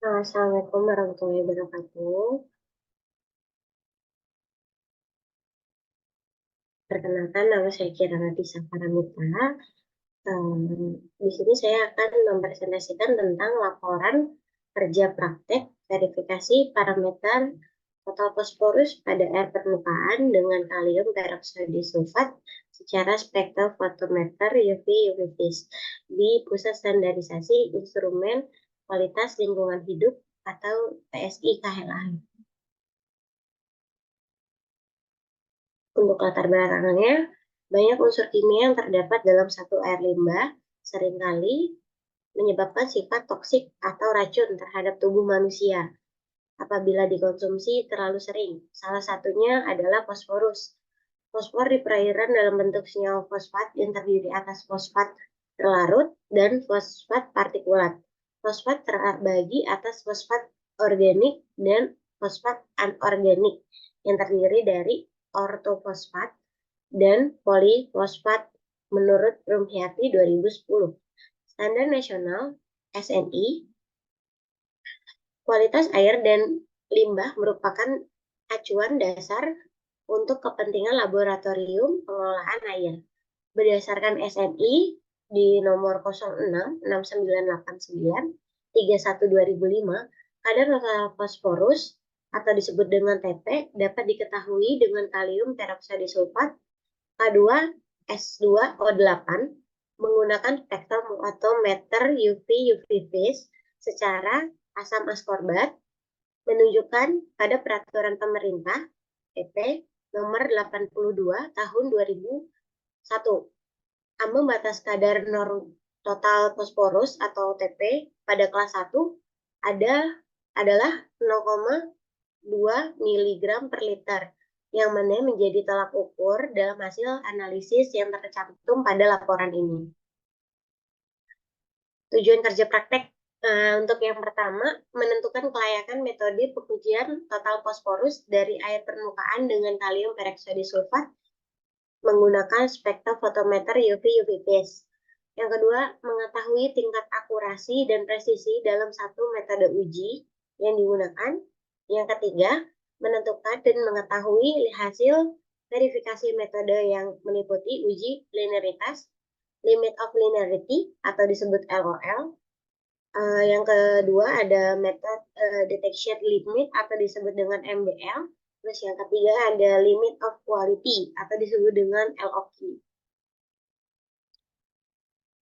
Assalamualaikum warahmatullahi wabarakatuh. Perkenalkan, nama saya Kirana Saparamita. Di sini saya akan mempresentasikan tentang laporan kerja praktek verifikasi parameter total fosforus pada air permukaan dengan kalium peroksida sulfat secara spektrofotometer UV phase di Pusat Standarisasi Instrumen Kualitas Lingkungan Hidup atau PSI KLH. Untuk latar belakangnya, banyak unsur kimia yang terdapat dalam satu air limbah seringkali menyebabkan sifat toksik atau racun terhadap tubuh manusia apabila dikonsumsi terlalu sering. Salah satunya adalah fosforus. Fosfor di perairan dalam bentuk senyawa fosfat yang terdiri atas fosfat terlarut dan fosfat partikulat. Fosfat terbagi atas fosfat organik dan fosfat anorganik yang terdiri dari ortofosfat dan polifosfat menurut Rumyati 2010. Standar nasional SNI, kualitas air dan limbah merupakan acuan dasar untuk kepentingan laboratorium pengelolaan air. Berdasarkan SNI di nomor 066989 31 2005, kadar total fosforus atau disebut dengan TP dapat diketahui dengan kalium peroksida sulfat K2S2O8 menggunakan spektrometer UV phase secara asam askorbat menunjukkan pada peraturan pemerintah PP nomor 82 tahun 2001. Ambang batas kadar norm total fosforus atau TP pada kelas 1 adalah 0,2 mg per liter, yang mana menjadi tolak ukur dalam hasil analisis yang tercantum pada laporan ini. Tujuan kerja praktek untuk yang pertama, menentukan kelayakan metode pengujian total fosforus dari air permukaan dengan kalium peroksida sulfat menggunakan spektrofotometer UV phase. Yang kedua, mengetahui tingkat akurasi dan presisi dalam satu metode uji yang digunakan. Yang ketiga, menentukan dan mengetahui hasil verifikasi metode yang meliputi uji linearitas, limit of linearity atau disebut LOL. Yang kedua ada method detection limit atau disebut dengan MDL. Terus yang ketiga ada limit of quality atau disebut dengan LOQ.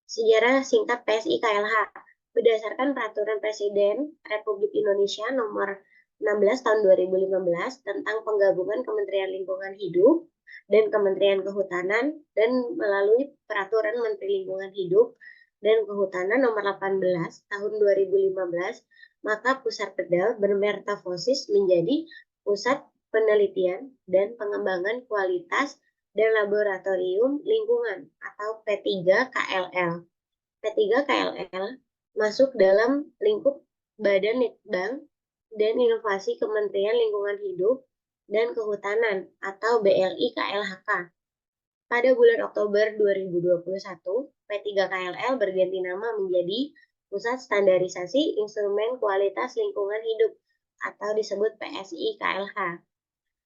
Sejarah singkat PSI KLH. Berdasarkan Peraturan Presiden Republik Indonesia Nomor 16 Tahun 2015 tentang penggabungan Kementerian Lingkungan Hidup dan Kementerian Kehutanan dan melalui Peraturan Menteri Lingkungan Hidup dan Kehutanan Nomor 18 Tahun 2015, maka Pusat Pedal bermetamorfosis menjadi Pusat Penelitian dan Pengembangan Kualitas dan Laboratorium Lingkungan atau P3KLL. P3KLL masuk dalam lingkup Badan Litbang dan Inovasi Kementerian Lingkungan Hidup dan Kehutanan atau BLI KLHK. Pada bulan Oktober 2021, P3KLL berganti nama menjadi Pusat Standarisasi Instrumen Kualitas Lingkungan Hidup atau disebut PSI KLH.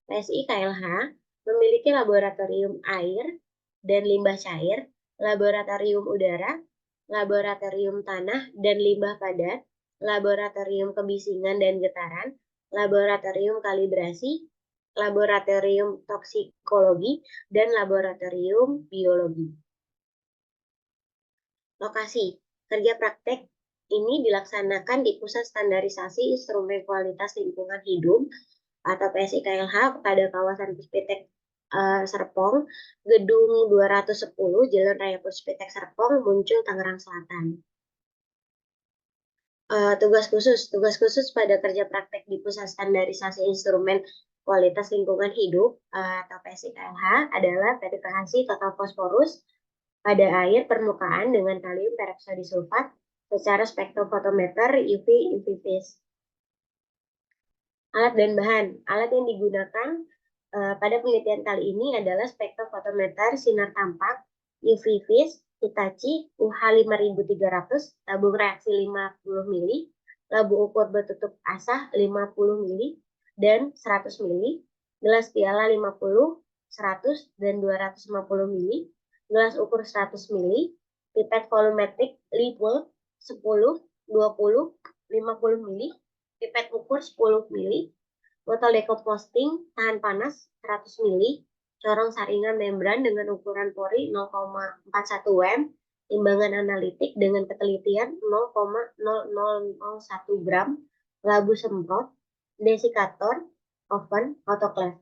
PSI KLH memiliki laboratorium air dan limbah cair, laboratorium udara, laboratorium tanah dan limbah padat, laboratorium kebisingan dan getaran, laboratorium kalibrasi, laboratorium toksikologi, dan laboratorium biologi. Lokasi kerja praktek ini dilaksanakan di Pusat Standarisasi Instrumen Kualitas Lingkungan Hidup atau PSI KLH pada kawasan Puspitek Serpong, Gedung 210, Jalan Raya Puspitek Serpong, Muncul, Tangerang Selatan. Tugas khusus pada kerja praktek di Pusat Standarisasi Instrumen Kualitas Lingkungan Hidup atau PSI KLH adalah verifikasi total fosforus pada air permukaan dengan kalium peroksida sulfat secara spektrofotometer UV phase. Alat dan bahan. Alat yang digunakan pada penelitian kali ini adalah spektrofotometer sinar tampak UV phase Hitachi UH5300 tabung reaksi 50 mili, labu ukur bertutup asah 50 ml dan 100 ml, gelas piala 50, 100, dan 250 ml, gelas ukur 100 ml, pipet volumetric liquid 10, 20, 50 ml, pipet ukur 10 ml, botol decomposting tahan panas 100 ml, corong saringan membran dengan ukuran pori 0,41 wm, timbangan analitik dengan ketelitian 0,0001 gram, labu semprot, desikator, oven, autoclave.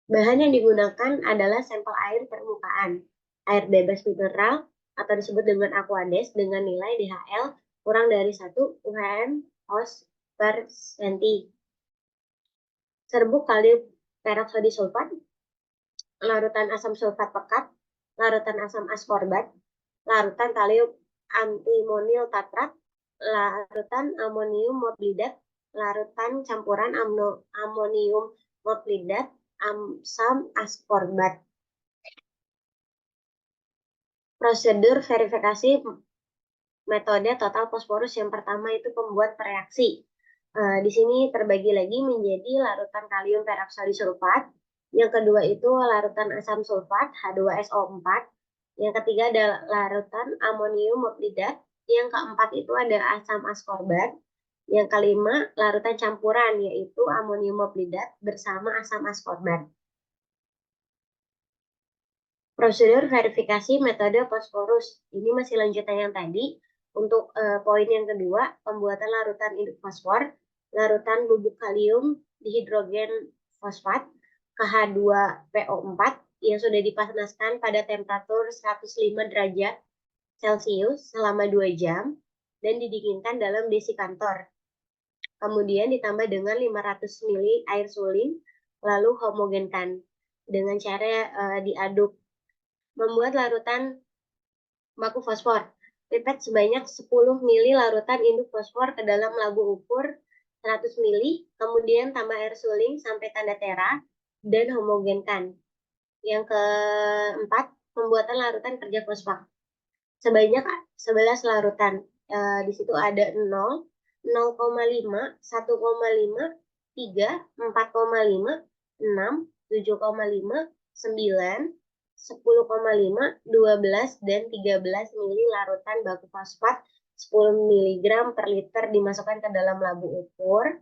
Bahan yang digunakan adalah sampel air permukaan, air bebas mineral atau disebut dengan aquades dengan nilai DHL kurang dari 1 UHM/OS per cm. Serbuk kalium peroksida sulfat, larutan asam sulfat pekat, larutan asam askorbat, larutan kalium antimonil tatrat, larutan amonium morbidat, larutan campuran amonium morbidat, asam askorbat. Prosedur verifikasi metode total fosforus yang pertama itu pembuat reaksi. Di sini terbagi lagi menjadi larutan kalium peroksida sulfat, yang kedua itu larutan asam sulfat H2SO4, yang ketiga ada larutan amonium morbidat, yang keempat itu ada asam askorbat, yang kelima larutan campuran yaitu amonium morbidat bersama asam askorbat. Prosedur verifikasi metode fosforus ini masih lanjutan yang tadi. Untuk poin yang kedua, pembuatan larutan induk fosfor, larutan bubuk kalium dihidrogen fosfat KH2PO4 yang sudah dipanaskan pada temperatur 105 derajat Celcius selama 2 jam dan didinginkan dalam desikantor. Kemudian ditambah dengan 500 ml air suling, lalu homogenkan dengan cara diaduk. Membuat larutan baku fosfor. Pipet sebanyak 10 ml larutan induk fosfor ke dalam labu ukur 100 ml, kemudian tambah air suling sampai tanda tera, dan homogenkan. Yang keempat, pembuatan larutan kerja fosfat. Sebanyak 11 larutan. Di situ ada 0, 0,5, 1,5, 3, 4,5, 6, 7,5, 9, 10,5, 12, dan 13 ml larutan baku fosfat 10 mg per liter dimasukkan ke dalam labu ukur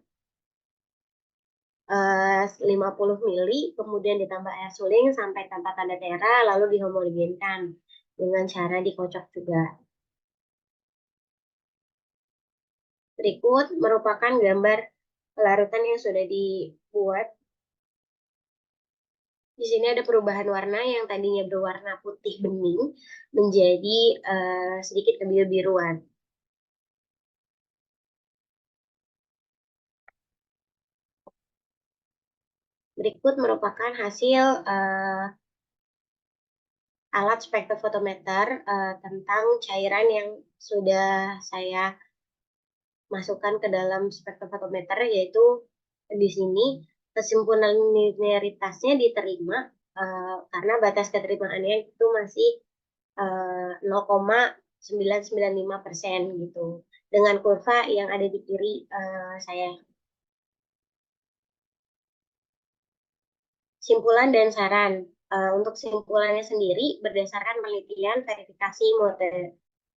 50 ml, kemudian ditambah air suling sampai tanpa tanda tera, lalu dihomogenkan dengan cara dikocok juga. Berikut merupakan gambar larutan yang sudah dibuat. Di sini ada perubahan warna yang tadinya berwarna putih bening menjadi sedikit kebiru-biruan. Berikut merupakan hasil alat spektrofotometer tentang cairan yang sudah saya masukkan ke dalam spektrofotometer, yaitu di sini kesimpulan linearitasnya diterima karena batas keterimaannya itu masih 0,995% gitu, dengan kurva yang ada di kiri saya. Simpulan dan saran. Untuk simpulannya sendiri berdasarkan penelitian verifikasi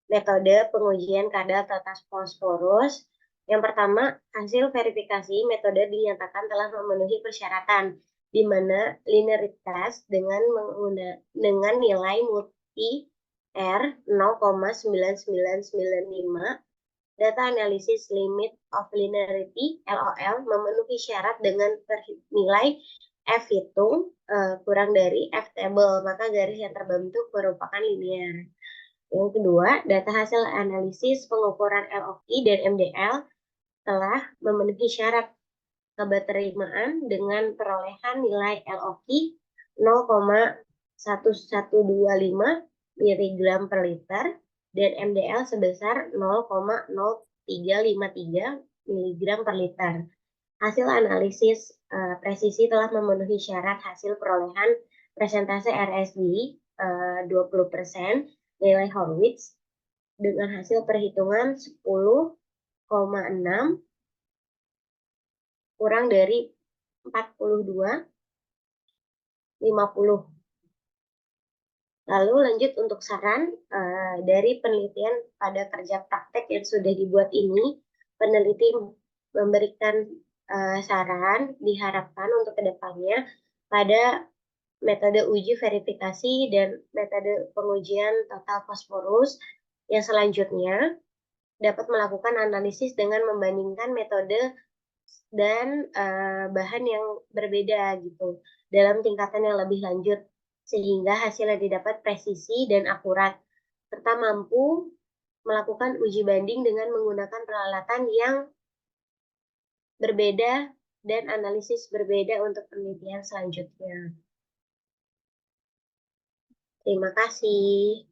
metode pengujian kadar total fosforus. Yang pertama, hasil verifikasi metode dinyatakan telah memenuhi persyaratan, di mana linearitas dengan nilai multi R 0,9995, data analisis limit of linearity LOL memenuhi syarat dengan nilai F hitung kurang dari F table, maka garis yang terbentuk merupakan linear. Yang kedua, data hasil analisis pengukuran LOQ dan MDL telah memenuhi syarat keberterimaan dengan perolehan nilai LOQ 0,1125 mg per liter dan MDL sebesar 0,0353 mg per liter. Hasil analisis presisi telah memenuhi syarat hasil perolehan presentase RSD 20%, nilai Horwitz dengan hasil perhitungan 10 kurang dari 42,50. Lalu lanjut untuk saran dari penelitian pada kerja praktek yang sudah dibuat ini, peneliti memberikan saran diharapkan untuk kedepannya pada metode uji verifikasi dan metode pengujian total fosforus yang selanjutnya dapat melakukan analisis dengan membandingkan metode dan bahan yang berbeda gitu dalam tingkatan yang lebih lanjut sehingga hasil yang didapat presisi dan akurat serta mampu melakukan uji banding dengan menggunakan peralatan yang berbeda dan analisis berbeda untuk penelitian selanjutnya. Terima kasih.